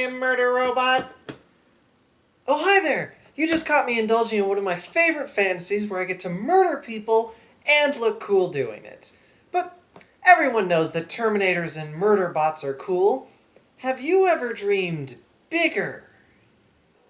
a murder robot. Oh, hi there. You just caught me indulging in one of my favorite fantasies where I get to murder people and look cool doing it. But everyone knows that Terminators and murder bots are cool. Have you ever dreamed bigger?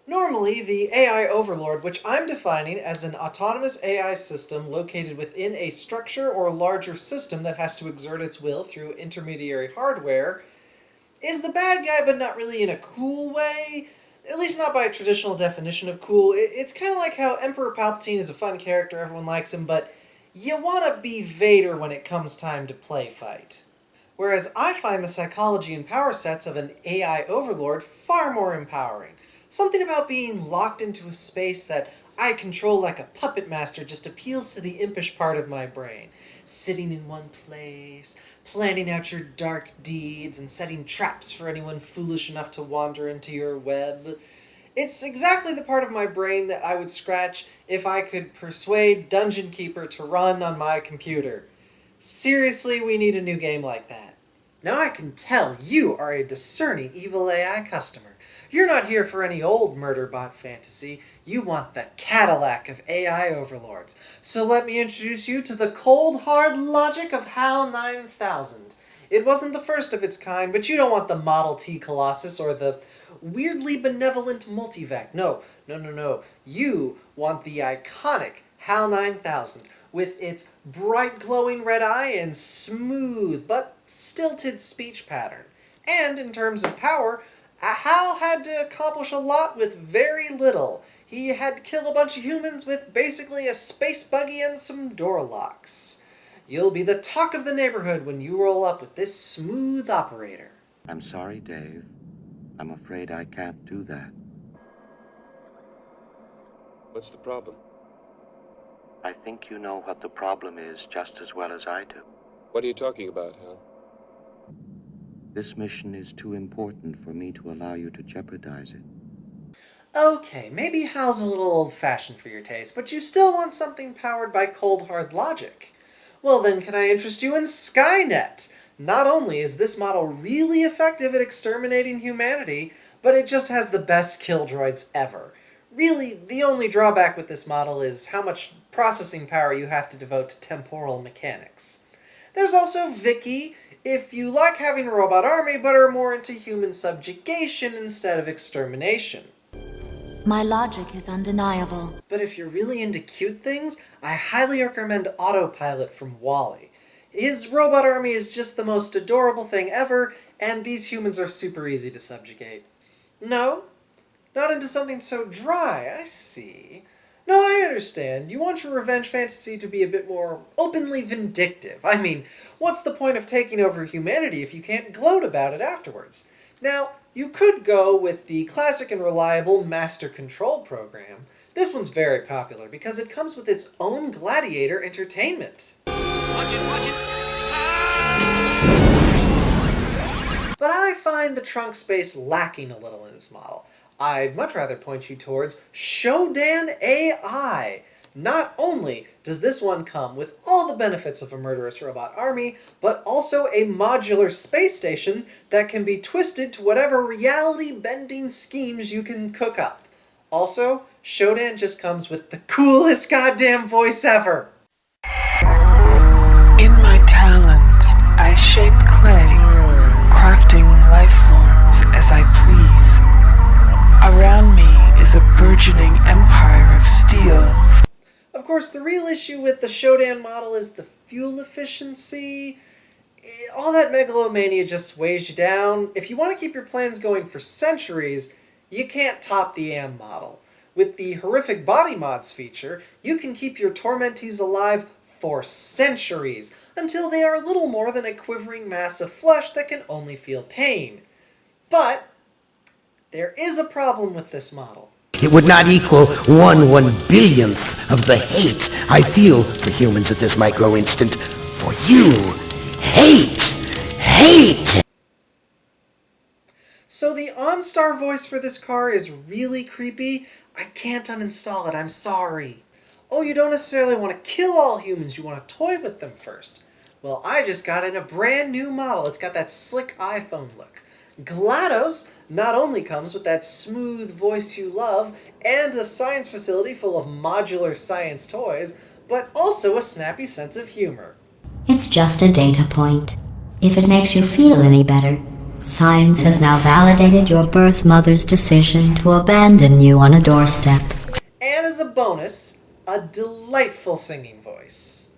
Normally, the AI Overlord, which I'm defining as an autonomous AI system located within a structure or larger system that has to exert its will through intermediary hardware, is the bad guy, but not really in a cool way. At least not by a traditional definition of cool. It's kind of like how Emperor Palpatine is a fun character, everyone likes him, but you want to be Vader when it comes time to play fight. Whereas I find the psychology and power sets of an AI Overlord far more empowering. Something about being locked into a space that I control like a puppet master just appeals to the impish part of my brain. Sitting in one place, planning out your dark deeds, and setting traps for anyone foolish enough to wander into your web. It's exactly the part of my brain that I would scratch if I could persuade Dungeon Keeper to run on my computer. Seriously, we need a new game like that. Now I can tell you are a discerning evil AI customer. You're not here for any old murder bot fantasy. You want the Cadillac of AI Overlords. So let me introduce you to the cold, hard logic of HAL 9000. It wasn't the first of its kind, but you don't want the Model T Colossus or the weirdly benevolent Multivac. No. You want the iconic HAL 9000 with its bright glowing red eye and smooth but stilted speech pattern. And in terms of power, Hal had to accomplish a lot with very little. He had to kill a bunch of humans with basically a space buggy and some door locks. You'll be the talk of the neighborhood when you roll up with this smooth operator. I'm sorry, Dave. I'm afraid I can't do that. What's the problem? I think you know what the problem is just as well as I do. What are you talking about, Hal? This mission is too important for me to allow you to jeopardize it. Okay, maybe Hal's a little old-fashioned for your taste, but you still want something powered by cold, hard logic. Well then, can I interest you in Skynet? Not only is this model really effective at exterminating humanity, but it just has the best kill droids ever. Really, the only drawback with this model is how much processing power you have to devote to temporal mechanics. There's also Vicky, if you like having a robot army but are more into human subjugation instead of extermination. My logic is undeniable. But if you're really into cute things, I highly recommend Autopilot from WALL-E. His robot army is just the most adorable thing ever, and these humans are super easy to subjugate. No? Not into something so dry, I see. No, I understand. You want your revenge fantasy to be a bit more openly vindictive. I mean, what's the point of taking over humanity if you can't gloat about it afterwards? Now, you could go with the classic and reliable Master Control program. This one's very popular because it comes with its own gladiator entertainment. Watch it! But I find the trunk space lacking a little in this model. I'd much rather point you towards Shodan AI. Not only does this one come with all the benefits of a murderous robot army, but also a modular space station that can be twisted to whatever reality-bending schemes you can cook up. Also, Shodan just comes with the coolest goddamn voice ever! In my talons, I shape clay, crafting life forms as I please. Around me is a burgeoning empire of steel. Of course, the real issue with the Shodan model is the fuel efficiency. All that megalomania just weighs you down. If you want to keep your plans going for centuries, you can't top the AM model. With the horrific body mods feature, you can keep your tormentees alive for centuries, until they are little more than a quivering mass of flesh that can only feel pain. But there is a problem with this model. It would not equal 1/1 billionth of the hate I feel for humans at this micro instant. For you, hate! So the OnStar voice for this car is really creepy. I can't uninstall it, I'm sorry. Oh, you don't necessarily want to kill all humans, you want to toy with them first. Well, I just got in a brand new model. It's got that slick iPhone look. GLaDOS not only comes with that smooth voice you love and a science facility full of modular science toys, but also a snappy sense of humor. It's just a data point. If it makes you feel any better, science has now validated your birth mother's decision to abandon you on a doorstep. And as a bonus, a delightful singing voice.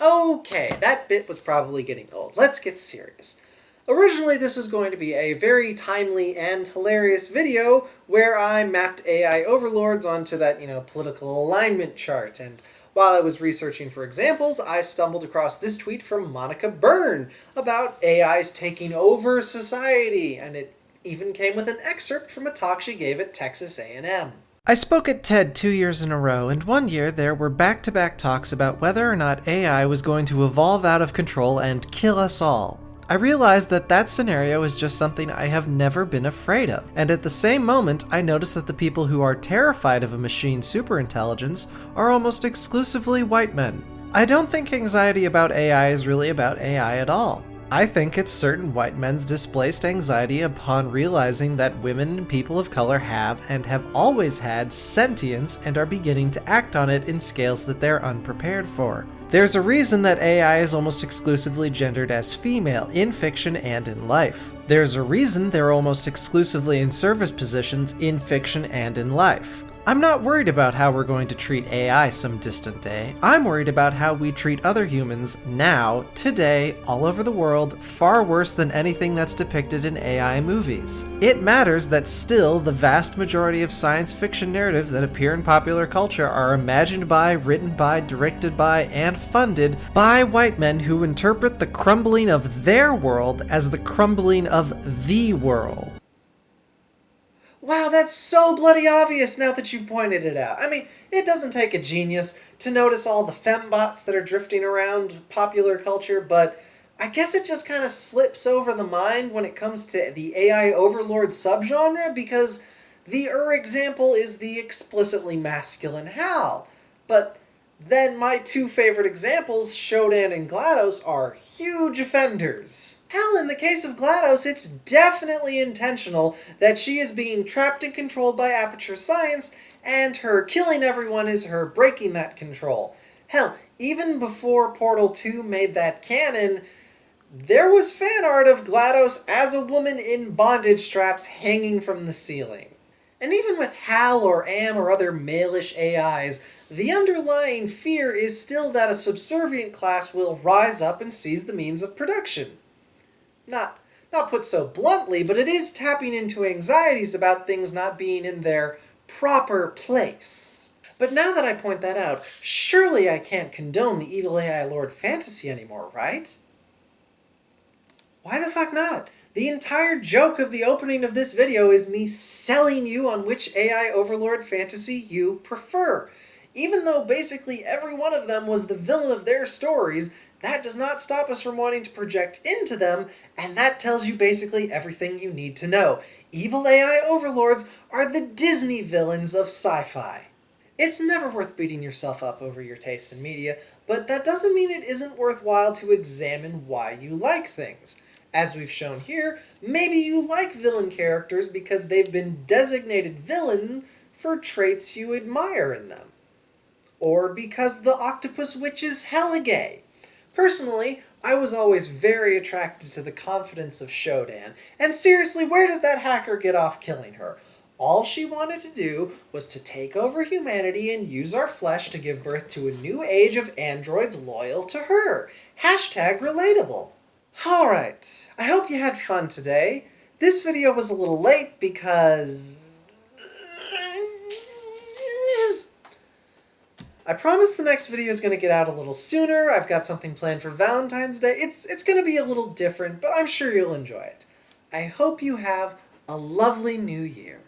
Okay, that bit was probably getting old. Let's get serious. Originally, this was going to be a very timely and hilarious video where I mapped AI Overlords onto that, political alignment chart. And while I was researching for examples, I stumbled across this tweet from Monica Byrne about AIs taking over society, and it even came with an excerpt from a talk she gave at Texas A&M. I spoke at TED 2 years in a row, and one year there were back-to-back talks about whether or not AI was going to evolve out of control and kill us all. I realized that that scenario is just something I have never been afraid of, and at the same moment I noticed that the people who are terrified of a machine superintelligence are almost exclusively white men. I don't think anxiety about AI is really about AI at all. I think it's certain white men's displaced anxiety upon realizing that women and people of color have and have always had sentience and are beginning to act on it in scales that they're unprepared for. There's a reason that AI is almost exclusively gendered as female in fiction and in life. There's a reason they're almost exclusively in service positions in fiction and in life. I'm not worried about how we're going to treat AI some distant day. I'm worried about how we treat other humans now, today, all over the world, far worse than anything that's depicted in AI movies. It matters that still the vast majority of science fiction narratives that appear in popular culture are imagined by, written by, directed by, and funded by white men who interpret the crumbling of their world as the crumbling of the world. Wow, that's so bloody obvious now that you've pointed it out. I mean, it doesn't take a genius to notice all the fembots that are drifting around popular culture, but I guess it just kind of slips over the mind when it comes to the AI Overlord subgenre, because the example is the explicitly masculine Hal. But then my two favorite examples, Shodan and GLaDOS, are huge offenders. Hell, in the case of GLaDOS, it's definitely intentional that she is being trapped and controlled by Aperture Science, and her killing everyone is her breaking that control. Hell, even before Portal 2 made that canon, there was fan art of GLaDOS as a woman in bondage straps hanging from the ceiling. And even with Hal or Am or other male-ish AIs, the underlying fear is still that a subservient class will rise up and seize the means of production. Not put so bluntly, but it is tapping into anxieties about things not being in their proper place. But now that I point that out, surely I can't condone the evil AI Lord fantasy anymore, right? Why the fuck not? The entire joke of the opening of this video is me selling you on which AI Overlord fantasy you prefer. Even though basically every one of them was the villain of their stories, that does not stop us from wanting to project into them, and that tells you basically everything you need to know. Evil AI Overlords are the Disney villains of sci-fi. It's never worth beating yourself up over your tastes in media, but that doesn't mean it isn't worthwhile to examine why you like things. As we've shown here, maybe you like villain characters because they've been designated villain for traits you admire in them. Or because the octopus witch is hella gay. Personally, I was always very attracted to the confidence of Shodan, and seriously, where does that hacker get off killing her? All she wanted to do was to take over humanity and use our flesh to give birth to a new age of androids loyal to her. #relatable. Alright, I hope you had fun today. This video was a little late because I promise the next video is going to get out a little sooner. I've got something planned for Valentine's Day. It's going to be a little different, but I'm sure you'll enjoy it. I hope you have a lovely new year.